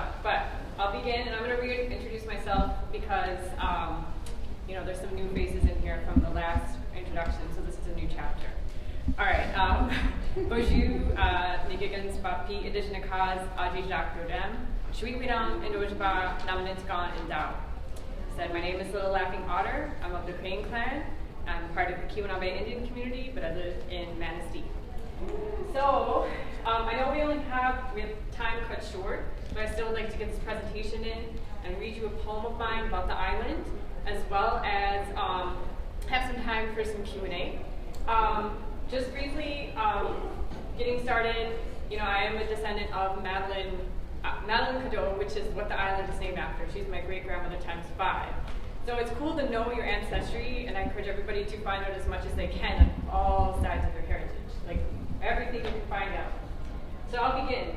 stuff. But I'll begin, and I'm going to reintroduce myself because there's some new faces in here from the last introduction, so this is a new chapter. All right. Bonjour, Nigigans Papi Ajijaak Ajijaak Rodem, Shwikwiram Indojba Namanitskan and Dao. Said, my name is Little Laughing Otter. I'm of the Crane clan. I'm part of the Keweenaw Indian community, but I live in Manistee. So, I know we have time cut short, but I still would like to get this presentation in and read you a poem of mine about the island, as well as have some time for some Q&A. Just briefly, getting started, I am a descendant of Madeline Cadeau, which is what the island is named after. She's my great-grandmother times 5. So it's cool to know your ancestry, and I encourage everybody to find out as much as they can on all sides of their heritage, like everything you can find out. So I'll begin.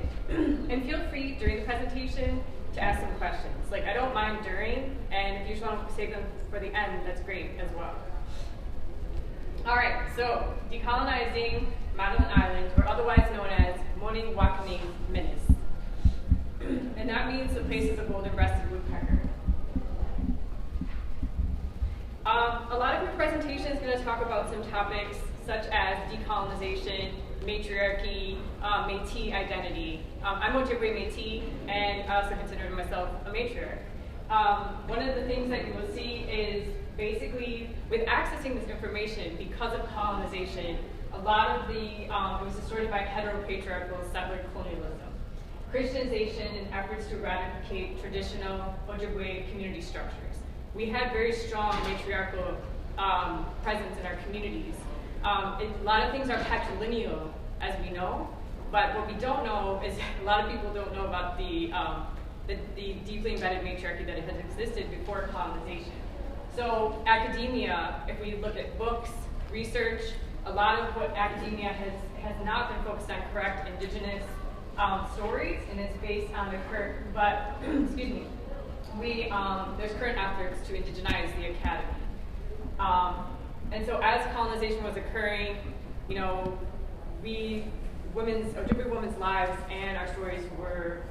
And feel free during the presentation to ask some questions. I don't mind during, and if you just want to save them for the end, that's great as well. All right, so Decolonizing Madeline Island, or otherwise known as Anishaanebemowin-teg metis. And that means the place of the golden-breasted woodpecker. A lot of your presentation is going to talk about some topics such as decolonization, matriarchy, Métis identity. I'm Ojibwe Métis, and I also consider myself a matriarch. One of the things that you will see is basically with accessing this information because of colonization, a lot of it was distorted by heteropatriarchal settler colonialism, Christianization, and efforts to eradicate traditional Ojibwe community structures. We had very strong matriarchal presence in our communities. A lot of things are patrilineal, as we know, but what we don't know is a lot of people don't know about the deeply embedded matriarchy that has existed before colonization. So academia, if we look at books, research, a lot of what academia has not been focused on correct indigenous stories, and it's based on the current, but excuse me, there's current efforts to indigenize the academy. And so as colonization was occurring, Ojibwe women's lives and our stories were,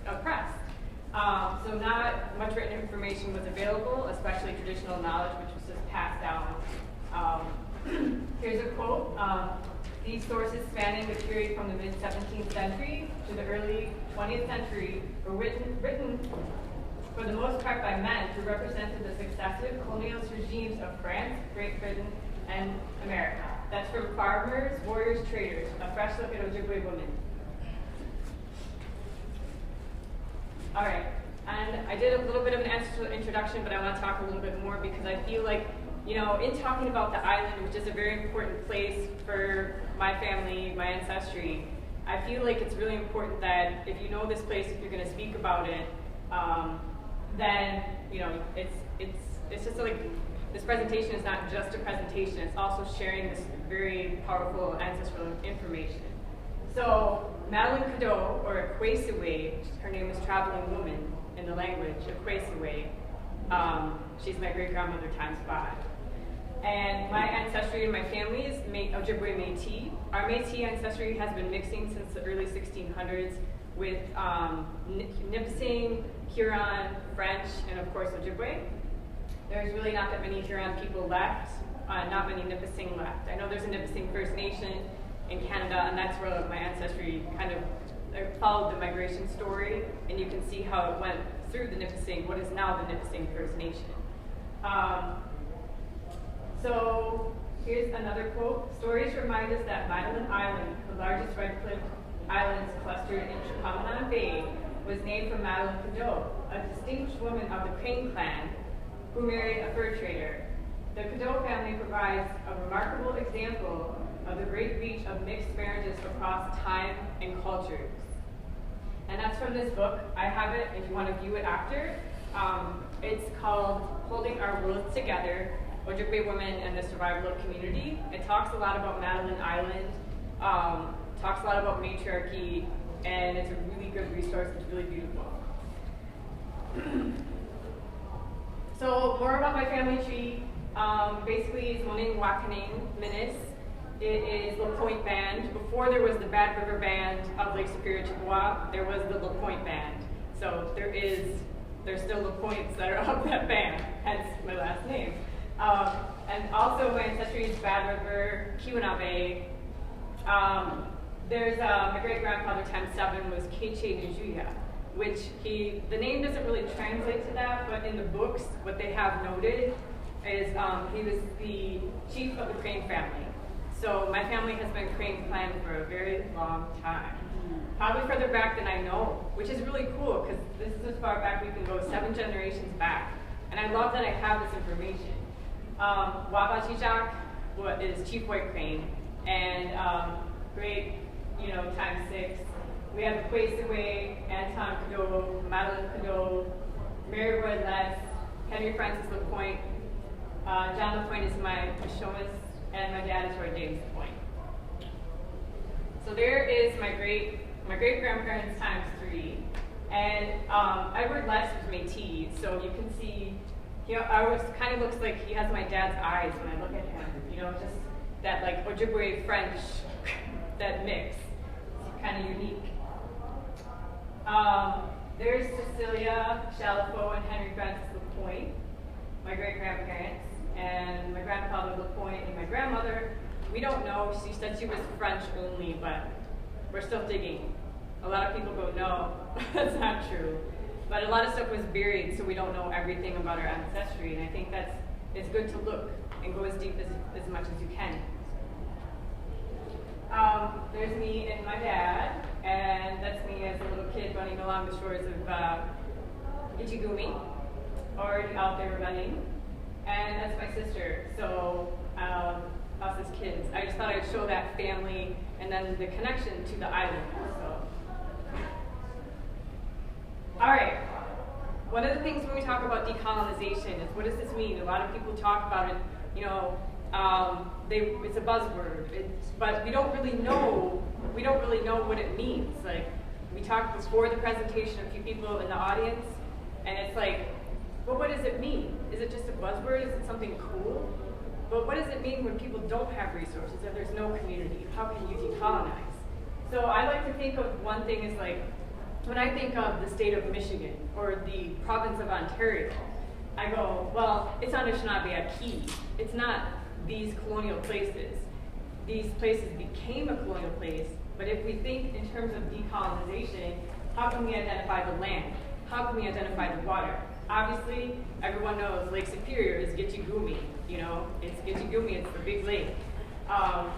oppressed. So not much written information was available, especially traditional knowledge, which was just passed down. Here's a quote. These sources spanning the period from the mid-17th century to the early 20th century were written for the most part by men who represented the successive colonialist regimes of France, Great Britain, and America. That's from Farmers, Warriors, Traders, a fresh look at Ojibwe women. All right, and I did a little bit of an ancestral introduction, but I want to talk a little bit more because I feel like, in talking about the island, which is a very important place for my family, my ancestry, I feel like it's really important that if you know this place, if you're going to speak about it, then it's just like this presentation is not just a presentation; it's also sharing this very powerful ancestral information. So Madeline Cadeau, or Equasiwe, her name is traveling woman in the language, Equasiwe. She's my great-grandmother times 5. And my ancestry and my family is Ojibwe Métis. Our Métis ancestry has been mixing since the early 1600s with Nipissing, Huron, French, and of course Ojibwe. There's really not that many Huron people left, not many Nipissing left. I know there's a Nipissing First Nation in Canada, and that's where my ancestry kind of followed the migration story, and you can see how it went through the Nipissing, what is now the Nipissing First Nation. So here's another quote. Stories remind us that Madeline Island, the largest red-cliffed islands clustered in Chappy Bay, was named for Madeline Cadeau, a distinguished woman of the Crane clan who married a fur trader. The Cadeau family provides a remarkable example of the great reach of mixed marriages across time and cultures. And that's from this book. I have it if you want to view it after. It's called Holding Our Worlds Together, Ojibwe Women and the Survival of Community. It talks a lot about Madeline Island, talks a lot about matriarchy, and it's a really good resource. It's really beautiful. So more about my family tree. Basically, it's Anishaanebemowin-teg metis. It is LaPointe Band. Before there was the Bad River Band of Lake Superior to Waub, there was the LaPointe Band. So there's still LaPointes that are of that band, hence my last name. And also my ancestry is Bad River, Keweenaw. There's my great-grandfather times 7 was Ajijaak, which the name doesn't really translate to that, but in the books, what they have noted is he was the chief of the Crane family. So my family has been Crane clan for a very long time. Probably further back than I know, which is really cool because this is as far back we can go, 7 generations back. And I love that I have this information. Waub Ajijaak is Chief White Crane, and great, times 6. We have the Quaysaway, Anton Cadeau, Madeline Cadeau, Mary Roy Les, Henry Francis LaPointe, John LaPointe is my Mishomis, and my dad is Roy James LaPointe. So there is my great-grandparents times 3. And Edward Les was metis, so you can see, kind of looks like he has my dad's eyes when I look at him. Just that like Ojibwe French, that mix. It's kind of unique. There's Cecelia LaPointe and Henry Francis LaPointe, my great-grandparents, and my grandfather LaPointe and my grandmother. We don't know. She said she was French only, but we're still digging. A lot of people go, no, that's not true. But a lot of stuff was buried, so we don't know everything about our ancestry, and I think it's good to look and go as deep as much as you can. There's me and my dad, and that's me as a little kid running along the shores of Ichigumi, already out there running. And that's my sister, so us as kids. I just thought I'd show that family and then the connection to the island. So. All right, one of the things when we talk about decolonization is what does this mean? A lot of people talk about it, it's a buzzword, but we don't really know what it means. Like, we talked before the presentation, a few people in the audience, and it's like, well, what does it mean? Is it just a buzzword? Is it something cool? But what does it mean when people don't have resources and there's no community? How can you decolonize? So I like to think of one thing as like, when I think of the state of Michigan or the province of Ontario, I go, well, it's Anishinaabe. It's not these colonial places. These places became a colonial place, but if we think in terms of decolonization, how can we identify the land? How can we identify the water? Obviously, everyone knows Lake Superior is Gitchigumi. It's Gitchigumi, it's the big lake.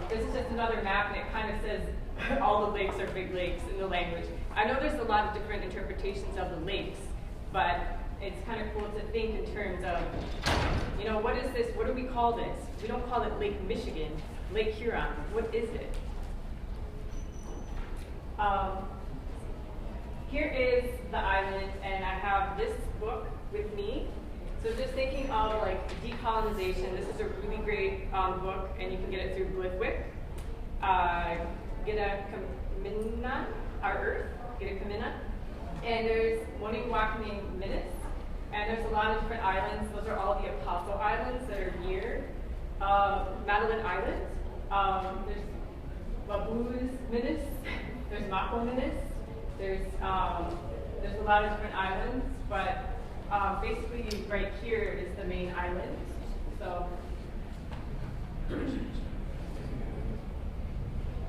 This is just another map, and it kind of says all the lakes are big lakes in the language. I know there's a lot of different interpretations of the lakes, but it's kind of cool to think in terms of, what is this? What do we call this? We don't call it Lake Michigan, Lake Huron. What is it? Here is the island, and I have this book with me. So just thinking of like decolonization, this is a really great book, and you can get it through Blithwick. Get a Kamina, our Earth, get a Kamina. And there's one in metis, and there's a lot of different islands. Those are all the Apostle Islands that are near Madeline Island. There's Waub's metis, there's Mako metis. There's a lot of different islands, but basically right here is the main island. So.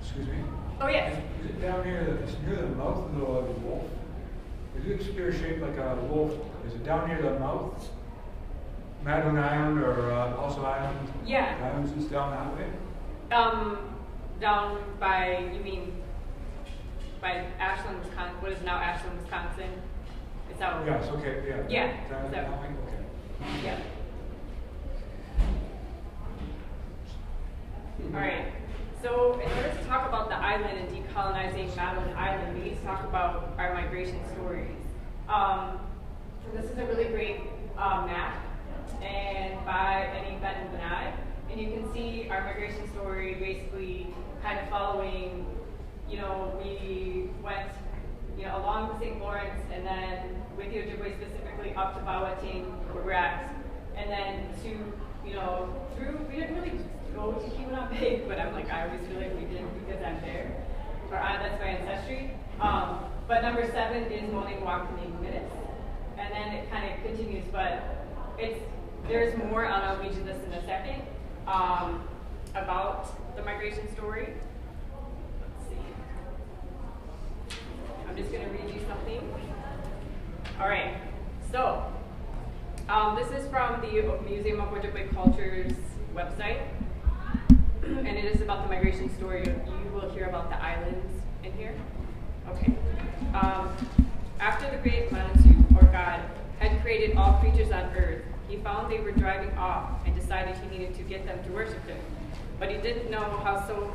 Excuse me? Oh, yes. Is it down here, it's near the mouth of the wolf? Is it spear shaped like a wolf? Is it down near the mouth? Madeline Island or also Island? Yeah. Islands is down that way? Down by, you mean, by Ashland, Wisconsin, what is now Ashland, Wisconsin? It's out. Yes, okay, yeah. Yeah. Is that okay. Yeah. All right. So in order to talk about the island and decolonizing Madeline Island, we need to talk about our migration stories. So this is a really great map, and by Annie Benton-Benai, and you can see our migration story basically kind of following. We went, along the St. Lawrence, and then with the Ojibwe specifically up to Bawating, where we're at, and then to, through, we didn't really go to Anishinaabemowin-teg, but I'm like, I always feel like we did because I'm there. Or that's my ancestry. But number 7 is metis. And then it kind of continues, but there's more, I'll read you this in a second, about the migration story. Let's see. I'm just going to read you something. All right, so this is from the Museum of Ojibwe Culture's website, and it is about the migration story. You will hear about the islands in here. Okay. After the great Manitou, or God, had created all creatures on earth, he found they were driving off and decided he needed to get them to worship him. But he didn't know how, so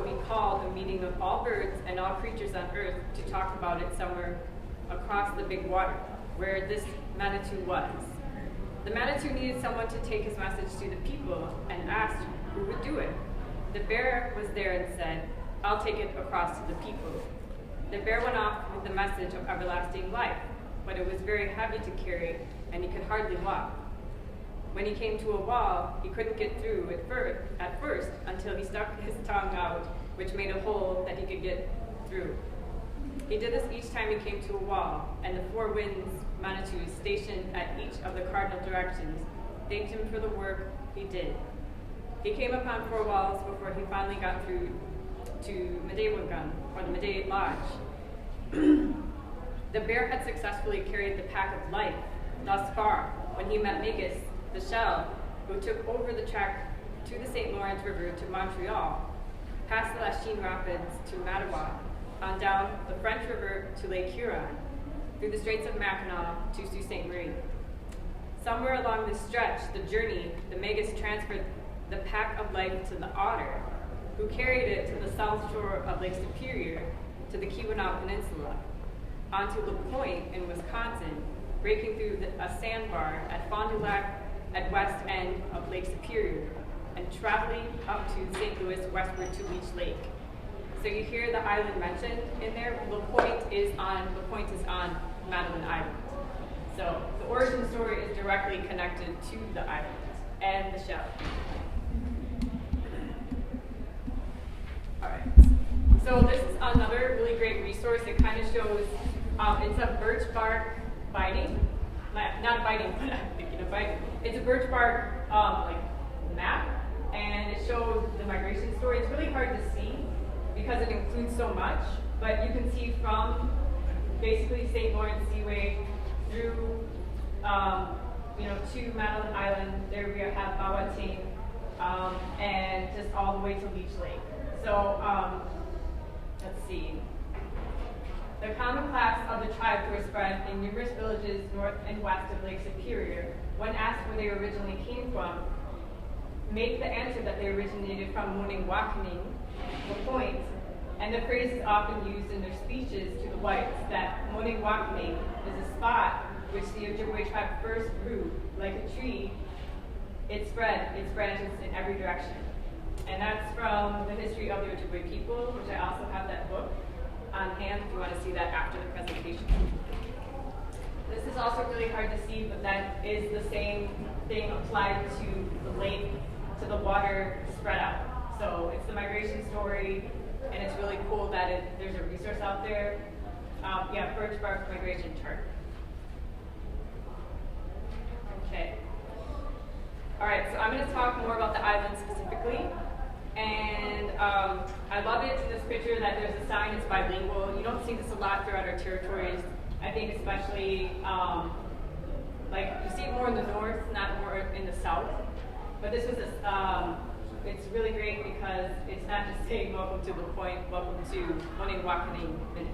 he called a meeting of all birds and all creatures on earth to talk about it somewhere across the big water, where this Manitou was. The Manitou needed someone to take his message to the people and asked who would do it. The bear was there and said, "I'll take it across to the people." The bear went off with the message of everlasting life, but it was very heavy to carry, and he could hardly walk. When he came to a wall, he couldn't get through at first until he stuck his tongue out, which made a hole that he could get through. He did this each time he came to a wall, and the 4 winds Manitous stationed at each of the cardinal directions thanked him for the work he did. He came upon 4 walls before he finally got through to Medewagan, or the Mede Lodge. The bear had successfully carried the pack of life thus far when he met Metis, the shell, who took over the track to the St. Lawrence River to Montreal, past the Lachine Rapids to Mattawa, on down the French River to Lake Huron, through the Straits of Mackinac to Sault Ste.Marie. Somewhere along this stretch, the journey, the Metis transferred the pack of life to the otter, who carried it to the south shore of Lake Superior to the Keweenaw Peninsula, onto LaPointe in Wisconsin, breaking through a sandbar at Fond du Lac at west end of Lake Superior, and traveling up to St. Louis westward to Leech Lake. So you hear the island mentioned in there. LaPointe is on Madeline Island. So the origin story is directly connected to the island and the shell. All right. So this is another really great resource. It kind of shows, it's a birch bark binding. Not biting, but I'm thinking of biting. It's a birch bark map, and it shows the migration story. It's really hard to see because it includes so much, but you can see from basically St. Lawrence Seaway through, to Madeline Island. There we have Bawatine, and just all the way to Leech Lake. So let's see. The common class of the tribes were spread in numerous villages north and west of Lake Superior. When asked where they originally came from, make the answer that they originated from LaPointe, and the phrase is often used in their speeches to the whites that is a spot which the Ojibwe tribe first grew. Like a tree, it spread its branches in every direction. And that's from the history of the Ojibwe people, which I also have that book on hand if you want to see that after the presentation. This is also really hard to see, but that is the same thing applied to the lake, to the water spread out. So it's the migration story, and it's really cool that there's a resource out there. Birch bark migration chart. Okay. All right, so I'm going to talk more about the island specifically. And I love it in this picture that there's a sign, it's bilingual. You don't see this a lot throughout our territories. I think especially, you see it more in the north, not more in the south. But this was it's really great because it's not just saying welcome to LaPointe, welcome to Anishaanebemowin-teg.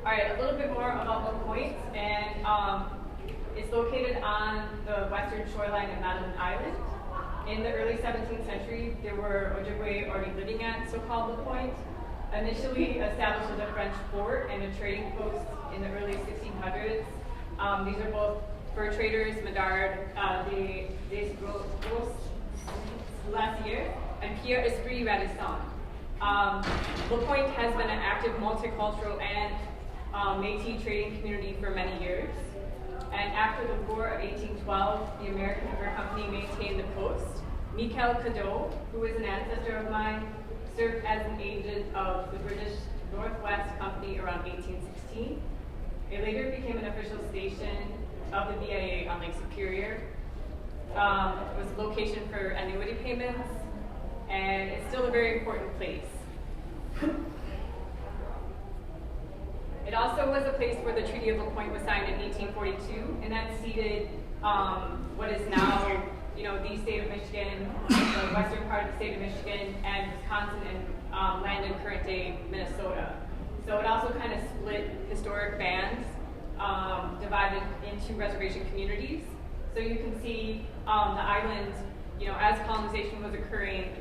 All right, a little bit more about LaPointe, and it's located on the western shoreline of Madeline Island. In the early 17th century, there were Ojibwe already living at so-called LaPointe, initially established as a French fort and a trading post in the early 1600s. These are both fur traders, Medard des Glaciers, and Pierre Esprit Radisson. LaPointe has been an active multicultural and Métis trading community for many years. And after the War of 1812, the American Fur Company maintained the post. Michael Cadeau, who was an ancestor of mine, served as an agent of the British Northwest Company around 1816. It later became an official station of the BIA on Lake Superior. It was a location for annuity payments, and it's still a very important place. It also was a place where the Treaty of LaPointe was signed in 1842, and that ceded what is now, the state of Michigan, the western part of the state of Michigan, and Wisconsin, and land in current-day Minnesota. So it also kind of split historic bands, divided into reservation communities. So you can see the island, as colonization was occurring,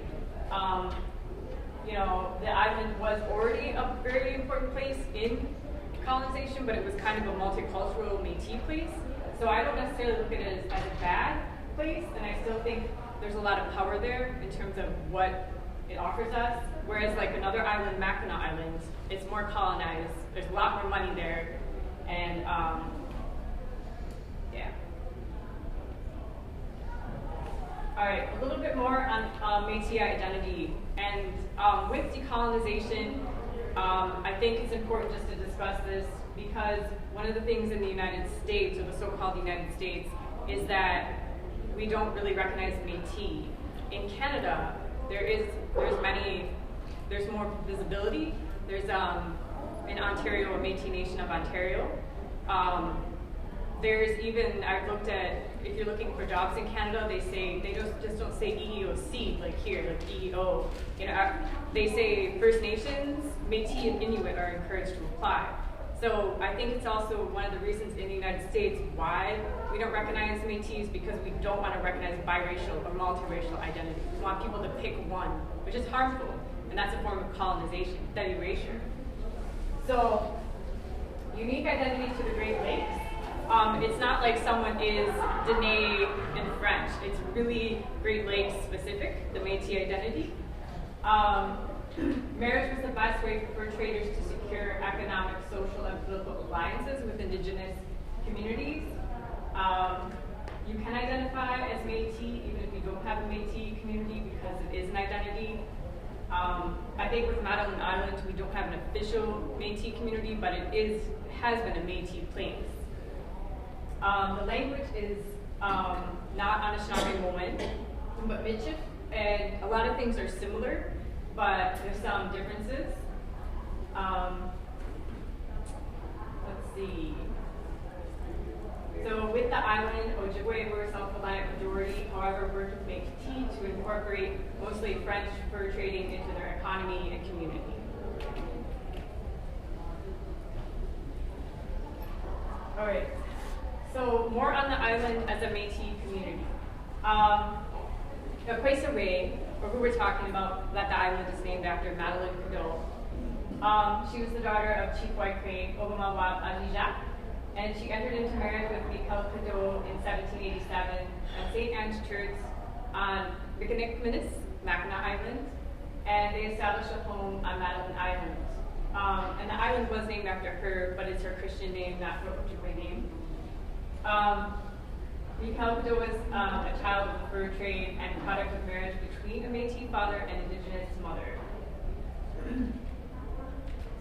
the island was already a very important place in colonization, but it was kind of a multicultural Métis place. So I don't necessarily look at it as a bad place, and I still think there's a lot of power there in terms of what it offers us. Whereas like another island, Mackinac Island, it's more colonized. There's a lot more money there, and yeah. All right, a little bit more on Métis identity. And with decolonization, I think it's important just to discuss this because one of the things in the United States, or the so-called United States, is that we don't really recognize Métis. In Canada, there's more visibility. There's in Ontario, a Métis Nation of Ontario. There's even, I've looked at, if you're looking for jobs in Canada, they just don't say EEOC like here, like EEO. They say First Nations, Métis, and Inuit are encouraged to apply. So I think it's also one of the reasons in the United States why we don't recognize Métis, because we don't want to recognize biracial or multiracial identity. We want people to pick one, which is harmful, and that's a form of colonization, that erasure. So, unique identity to the Great Lakes. It's not like someone is Dene in French. It's really Great Lakes specific, the Métis identity. Marriage was the best way for fur traders to secure economic, social, and political alliances with indigenous communities. You can identify as Métis even if you don't have a Métis community because it is an identity. I think with Madeline Island, we don't have an official Métis community, but it has been a Métis place. The language is not Anishinaabemowin, but Michif, and a lot of things are similar, but there's some differences. Let's see. So with the island, Ojibwe were a self-reliant majority, however, worked with Métis to incorporate mostly French fur trading into their economy and community. All right. So more on the island as a Métis community. Quaysare, or who we're talking about, that the island is named after, Madeline Cadeau. She was the daughter of Chief White Crane, Waub Ajijaak, and she entered into marriage with Michael Cadeau in 1787 at St. Anne's Church on Minis, Mackinac Island, and they established a home on Madeline Island. And the island was named after her, but it's her Christian name, not her Ojibwe name. Michael Cadeau was a child of the fur trade and product of marriage between a Métis father and indigenous mother.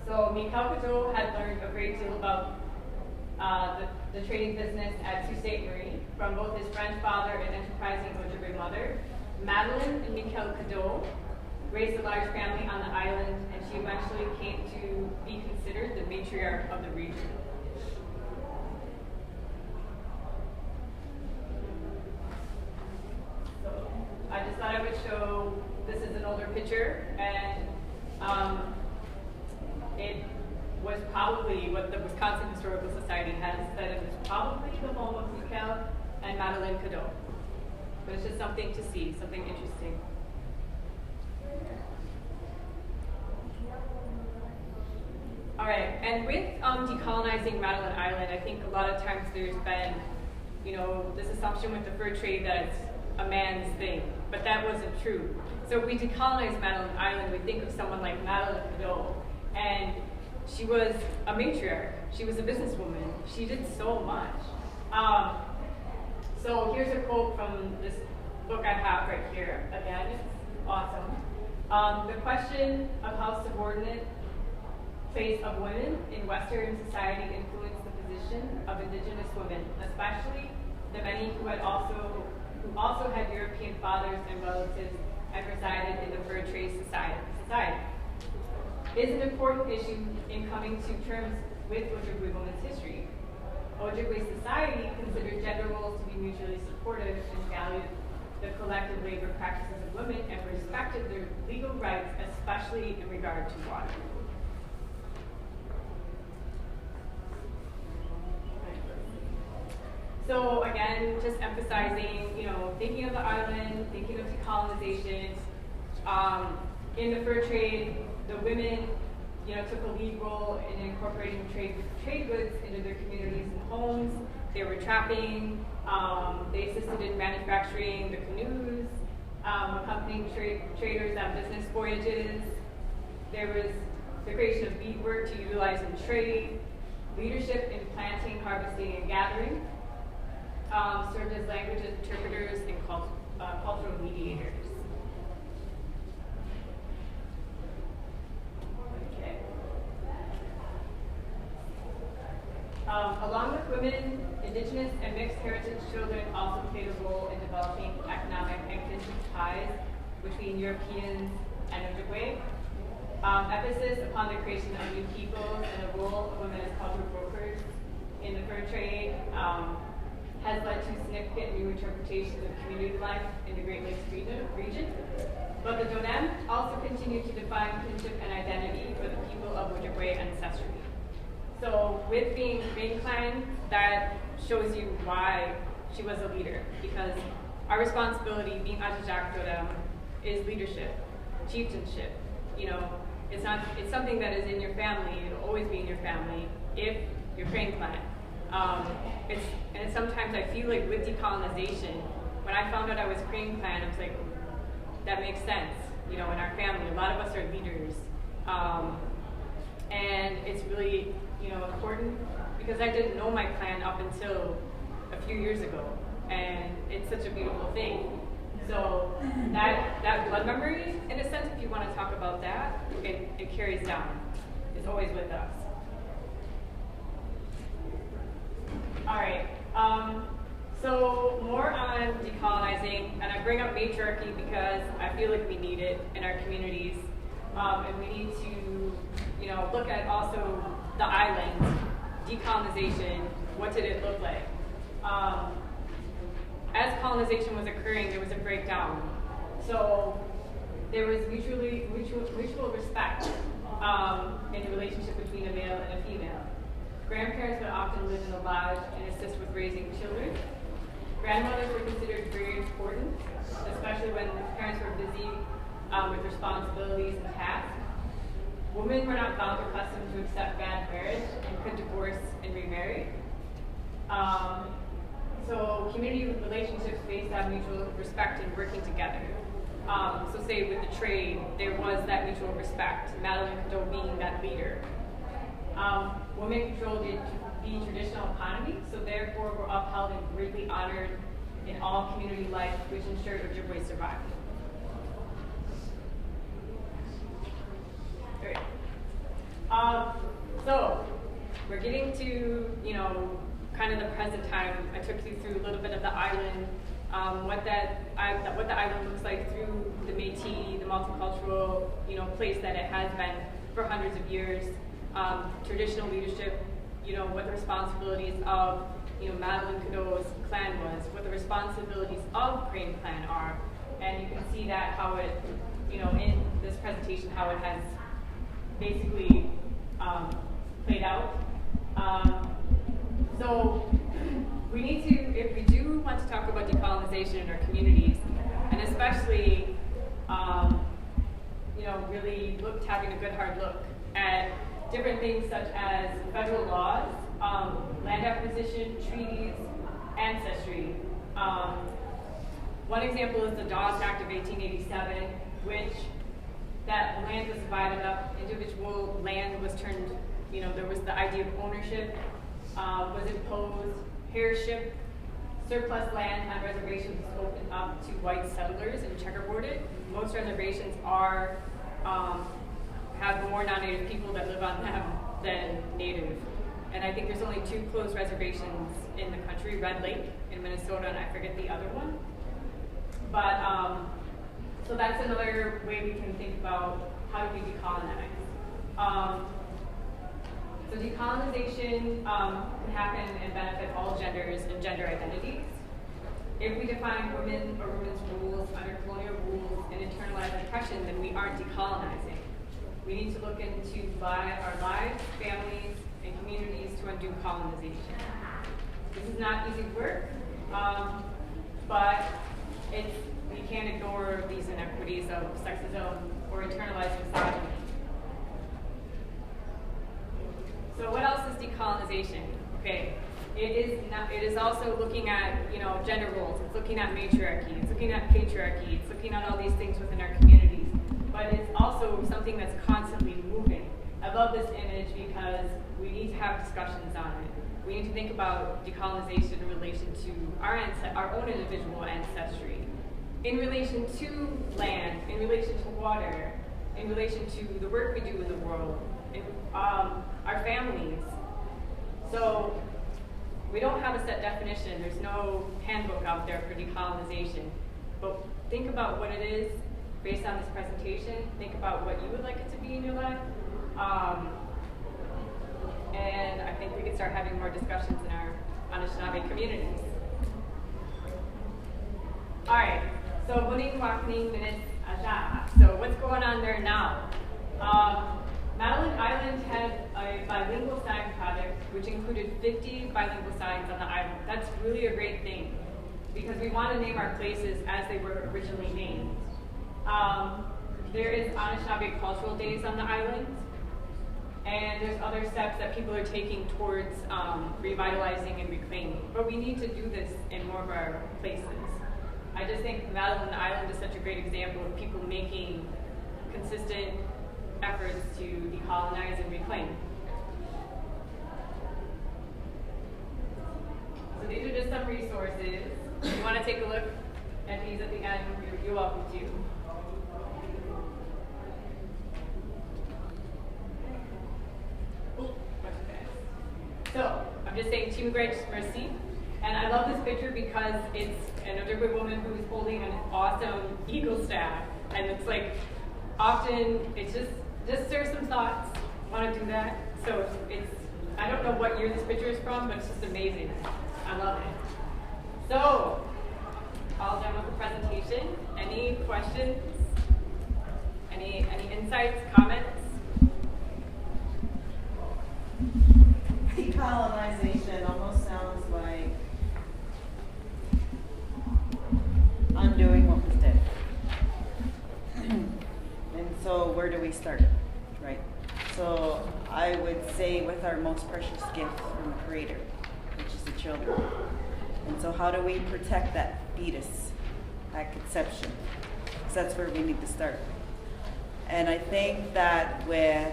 So Michael Cadeau had learned a great deal about the trading business at Sault Ste.Marie from both his French father and enterprising Ojibwe mother. Madeline and Michael Cadeau raised a large family on the island, and she eventually came to be considered the matriarch of the region. I just thought I would show, this is an older picture, and it was probably what the Wisconsin Historical Society has said it was probably the home of Michael and Madeline Cadeau. But it's just something to see, something interesting. All right, and with decolonizing Madeline Island, I think a lot of times there's been, this assumption with the fur trade that it's a man's thing, but that wasn't true. So if we decolonize Madeline Island, we think of someone like Madeline Cadeau, and she was a matriarch. She was a businesswoman. She did so much. So here's a quote from this book I have right here. Again, it's awesome. The question of how subordinate place of women in Western society influenced the position of Indigenous women, especially the many who also had European fathers and relatives and resided in the fur trade society, is an important issue in coming to terms with Ojibwe women's history. Ojibwe society considered gender roles to be mutually supportive and valued the collective labor practices of women and respected their legal rights, especially in regard to water. So again, just emphasizing, thinking of the island, thinking of decolonization. In the fur trade, the women, took a lead role in incorporating trade goods into their communities and homes. They were trapping. They assisted in manufacturing the canoes, accompanying traders on business voyages. There was the creation of beadwork to utilize in trade, leadership in planting, harvesting, and gathering. Served as language interpreters and cultural mediators. Okay. Along with women, Indigenous and mixed heritage children also played a role in developing economic and kinship ties between Europeans and Ojibwe. Emphasis upon the creation of new peoples and the role of women as cultural brokers in the fur trade has led to significant new interpretations of community life in the Great Lakes region. But the Donem also continue to define kinship and identity for the people of Ojibwe ancestry. So with being main clan, that shows you why she was a leader, because our responsibility being Ajijaak Donem is leadership, chieftainship. It's something that is in your family. It'll always be in your family if you're Crane clan. And sometimes I feel like with decolonization, when I found out I was Crane clan, I was like, that makes sense. In our family, a lot of us are leaders. And it's really, important because I didn't know my clan up until a few years ago. And it's such a beautiful thing. So that blood memory, in a sense, if you want to talk about that, it carries down. It's always with us. All right. So more on decolonizing, and I bring up matriarchy because I feel like we need it in our communities, and we need to, look at also the island, decolonization. What did it look like? As colonization was occurring, there was a breakdown. So there was mutual respect in the relationship between a male and a female. Grandparents would often live in the lodge and assist with raising children. Grandmothers were considered very important, especially when parents were busy with responsibilities and tasks. Women were not bound or accustomed to accept bad marriage and could divorce and remarry. So community relationships based on mutual respect and working together. So say with the trade, there was that mutual respect, Madeline being that leader. Women controlled the traditional economy, so therefore were upheld and greatly honored in all community life, which ensured Ojibwe survival. All right. So we're getting to, kind of the present time. I took you through a little bit of the island, what the island looks like through the metis, the multicultural, place that it has been for hundreds of years. Traditional leadership, what the responsibilities of, Madeline Cadeau's clan was, what the responsibilities of Crane clan are, and you can see that how it, in this presentation, how it has basically played out. So we need to, if we do want to talk about decolonization in our communities, and especially, really having a good hard look at different things such as federal laws, land acquisition, treaties, ancestry. One example is the Dawes Act of 1887, which that land was divided up, individual land was turned, there was the idea of ownership was imposed, Hairship surplus land on reservations is opened up to white settlers and checkerboarded. Most reservations are have more non-native people that live on them than native. And I think there's only 2 closed reservations in the country, Red Lake in Minnesota, and I forget the other one. But, so that's another way we can think about how do we decolonize. So decolonization can happen and benefit all genders and gender identities. If we define women or women's roles under colonial rules and internalized oppression, then we aren't decolonizing. We need to look into our lives, families, and communities to undo colonization. This is not easy work, but we can't ignore these inequities of sexism or internalized misogyny. So what else is decolonization? Okay, it is also looking at gender roles. It's looking at matriarchy. It's looking at patriarchy. It's looking at all these things within our communities. But it's also something that's constantly moving. I love this image because we need to have discussions on it. We need to think about decolonization in relation to our own individual ancestry, in relation to land, in relation to water, in relation to the work we do in the world, in our families. So we don't have a set definition. There's no handbook out there for decolonization. But think about what it is based on this presentation. Think about what you would like it to be in your life. And I think we can start having more discussions in our Anishinaabe communities. All right, so Buning Wakning Metis Ajijaak. So what's going on there now? Madeline Island had a bilingual sign project which included 50 bilingual signs on the island. That's really a great thing because we want to name our places as they were originally named. There is Anishinaabe Cultural Days on the island, and there's other steps that people are taking towards revitalizing and reclaiming. But we need to do this in more of our places. I just think Madeline Island is such a great example of people making consistent efforts to decolonize and reclaim. So these are just some resources. If you want to take a look at these at the end, you're welcome to. So I'm just saying Team Grace Mercy. And I love this picture because it's an Ojibwe woman who's holding an awesome eagle staff. And it's like, often, it's just serve some thoughts, want to do that. So I don't know what year this picture is from, but it's just amazing. I love it. So, all done with the presentation. Any questions? Any insights, comments? Decolonization almost sounds like undoing what was dead. And so where do we start, right? So I would say with our most precious gift from the Creator, which is the children. And so how do we protect that fetus at conception? Because that's where we need to start. And I think that with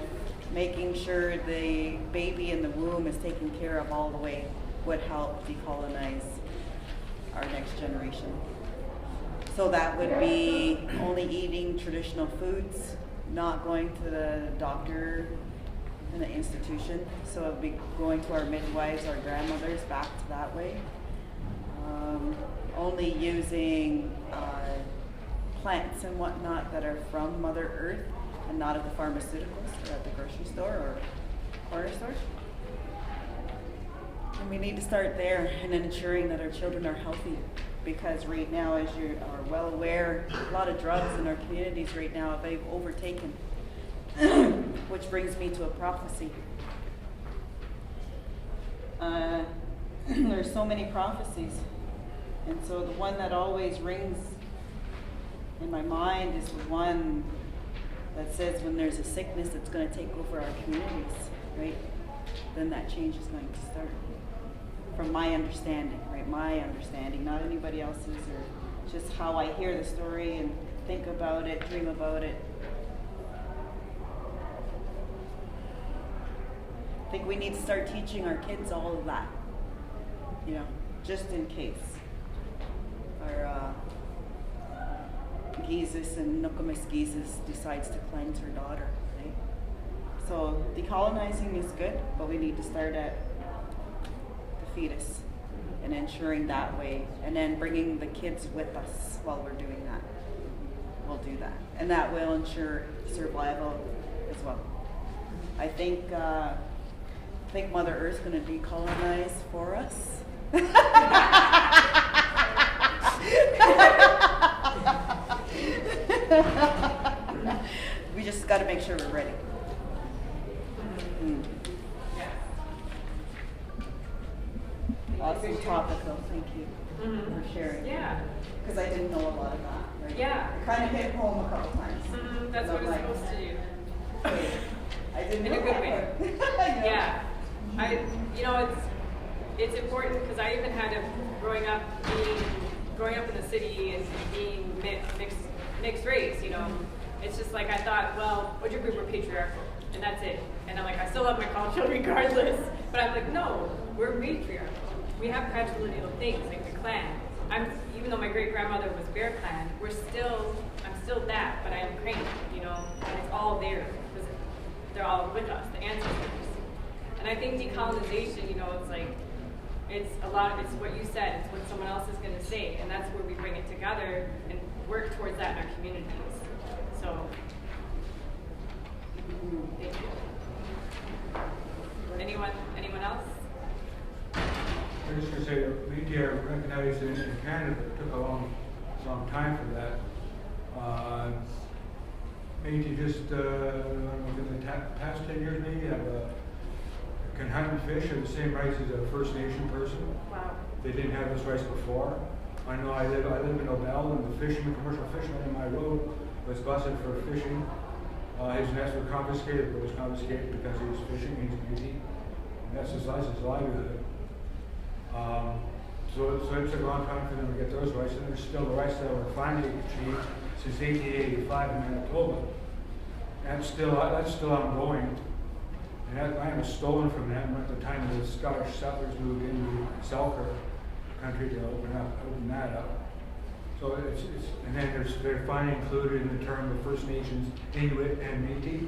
making sure the baby in the womb is taken care of all the way would help decolonize our next generation. So that would be only eating traditional foods, not going to the doctor in the institution. So it would be going to our midwives, our grandmothers, back to that way. Only using plants and whatnot that are from Mother Earth and not at the pharmaceuticals or at the grocery store or corner store. And we need to start there and ensuring that our children are healthy. Because right now, as you are well aware, a lot of drugs in our communities right now have been overtaken. Which brings me to a prophecy. There's so many prophecies. And so the one that always rings in my mind is the one that says when there's a sickness that's going to take over our communities, right? Then that change is going to start. From my understanding, right? My understanding, not anybody else's, or just how I hear the story and think about it, dream about it. I think we need to start teaching our kids all of that. you know, just in case. Our Jesus and Nokomis Jesus decides to cleanse her daughter, right? So decolonizing is good, but we need to start at the fetus and ensuring that way, and then bringing the kids with us while we're doing that. We'll do that, and that will ensure survival as well. I think Mother Earth's going to decolonize for us. We just got to make sure we're ready. Awesome topic, though. Thank you for sharing. Yeah. Because I didn't know a lot of that. Right? Yeah. It kind of hit home a couple times. That's what it's supposed to do. I didn't In know a good that way. part. Yeah. You know, it's important because I even had growing up in the city and being mixed race, you know. It's just like I thought, well, Ojibwe were patriarchal, and that's it. And I'm like, I still love my culture regardless. But I'm like, no, we're matriarchal. We have patrilineal things like the clan. Even though my great grandmother was Bear Clan, I'm still that, but I am Crane, you know, and it's all there because they're all with us, the ancestors. And I think decolonization, you know, it's like it's what you said, it's what someone else is going to say, and that's where we bring it together and work towards that in our communities. So, thank you. Anyone else? I'm just going to say that we recognized in Canada, it took a long time for that. Maybe just, within the past 10 years, maybe, can hunt and fish have the same rights as a First Nation person. Wow. They didn't have those rights before. I know I live in Waub, and the commercial fisherman in my road was busted for fishing. His nets were confiscated, but it was confiscated because he was fishing, he's beauty. And that's his livelihood. So it took a long time for them to get those rights, and there's still the rights that were finally achieved since 1885 in Manitoba. That's still ongoing. And that land was stolen from them at the time the Scottish settlers moved into Selkirk country to open that up. So and then they're finally included in the term of First Nations, Inuit and Métis.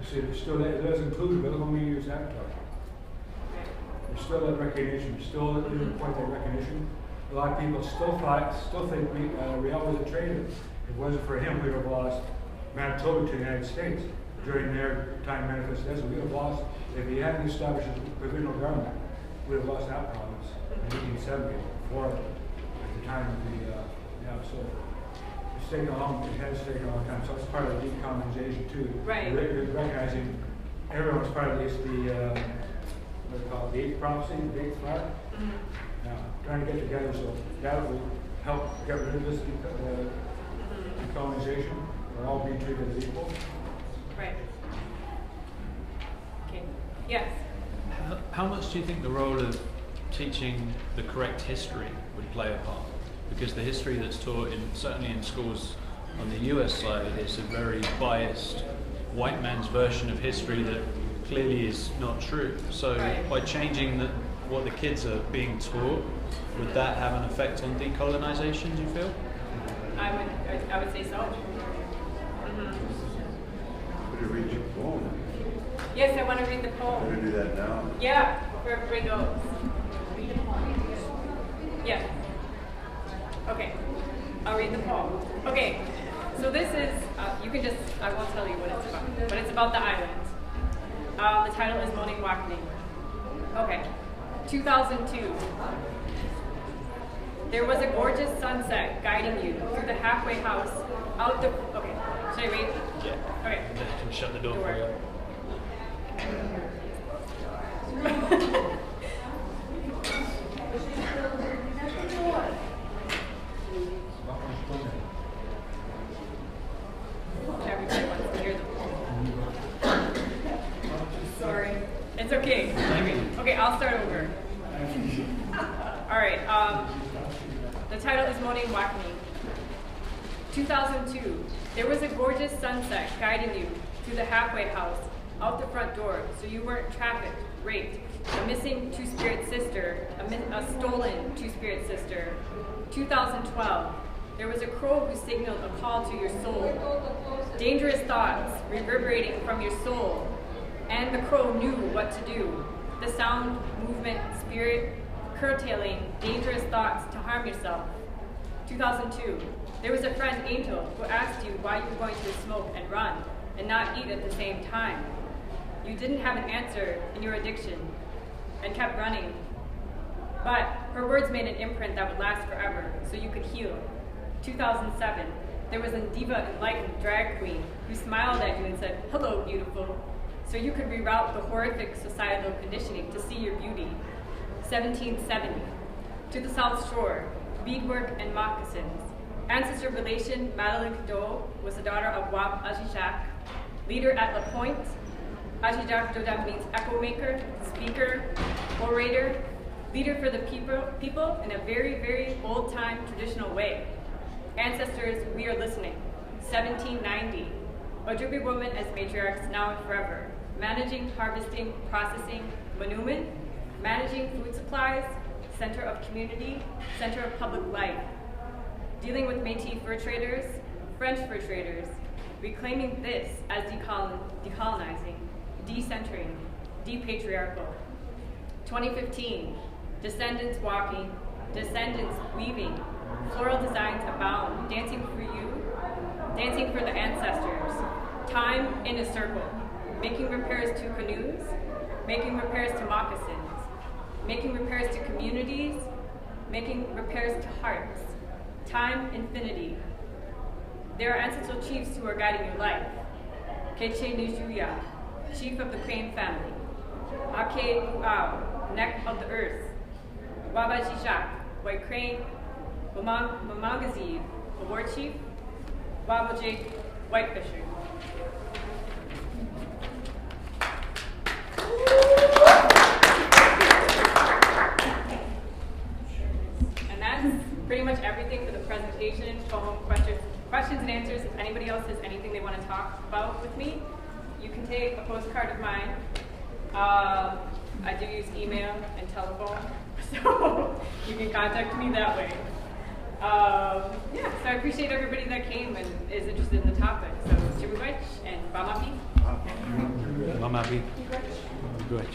So there's still that, it does include, but look how many years that took. There's still that recognition, still didn't quite that recognition. A lot of people still think Riel was a traitor. If it wasn't for him, we would have lost Manitoba to the United States during their time manifest desert. We would have lost, if he hadn't established his provisional government, we would have lost that province in 1870, before at the time of the, so it's taken a long time. So it's part of the decolonization too. Right. Recognizing everyone's part of this, what they call it, the eighth prophecy, the eighth flag. Trying to get together so that will help get rid of this decolonization. We're all being treated as equal. Right. Okay. Yes. How much do you think the role of teaching the correct history would play a part? Because the history that's taught, certainly in schools on the US side, is a very biased white man's version of history that clearly is not true. So by changing what the kids are being taught, would that have an effect on decolonization, do you feel? I would say so. Would you read your poem? Yes, I want to read the poem. We're going to do that now. Yeah, for everybody knows. Yeah. Okay, I'll read the poem. Okay, so this is, I won't tell you what it's about, but it's about the island. The title is Moaning Wakning. Okay, 2002. There was a gorgeous sunset guiding you through the halfway house, out the, okay, should I read? Yeah. Okay. Shut the door for you. Everybody wants to hear the poem. Sorry. It's okay. Okay, I'll start over. All right. The title is Moaning Wakning. 2002. There was a gorgeous sunset guiding you through the halfway house, out the front door, so you weren't trafficked, raped, a missing two-spirit sister, a stolen two-spirit sister. 2012, there was a crow who signaled a call to your soul. Dangerous thoughts reverberating from your soul, and the crow knew what to do. The sound, movement, spirit, curtailing dangerous thoughts to harm yourself. 2002, there was a friend, Angel, who asked you why you were going to smoke and run and not eat at the same time. You didn't have an answer in your addiction and kept running. But her words made an imprint that would last forever, so you could heal. 2007, there was a diva enlightened drag queen who smiled at you and said, "Hello, beautiful," so you could reroute the horrific societal conditioning to see your beauty. 1770, to the South Shore, beadwork and moccasins. Ancestor relation Madeline Island was the daughter of Waub Ajijaak, leader at LaPointe. Ajijaak means echo maker, speaker, orator, leader for the people in a very, very old-time traditional way. Ancestors, we are listening. 1790, Ojibwe women as matriarchs now and forever, managing, harvesting, processing, manoomin, managing food supplies, center of community, center of public life, dealing with Métis fur traders, French fur traders, reclaiming this as decolonizing, decentering, depatriarchal. 2015, descendants walking, descendants weaving, floral designs abound, dancing for you, dancing for the ancestors, time in a circle, making repairs to canoes, making repairs to moccasins, making repairs to communities, making repairs to hearts, time infinity. There are ancestral chiefs who are guiding your life. Keche Nijuya, chief of the Crane family. Ake Waub, neck of the earth. Waub Ajijaak, white crane. Mamagaziv, the war chief. Waub Ajijaak, white fisher. And that's pretty much everything for the presentation, poem, questions and answers. If anybody else has anything they want to talk about with me, you can take a postcard of mine. I do use email and telephone, so you can contact me that way. Yeah, so I appreciate everybody that came and is interested in the topic. So, Chibugwech and Bamapi. Mamapi. Good.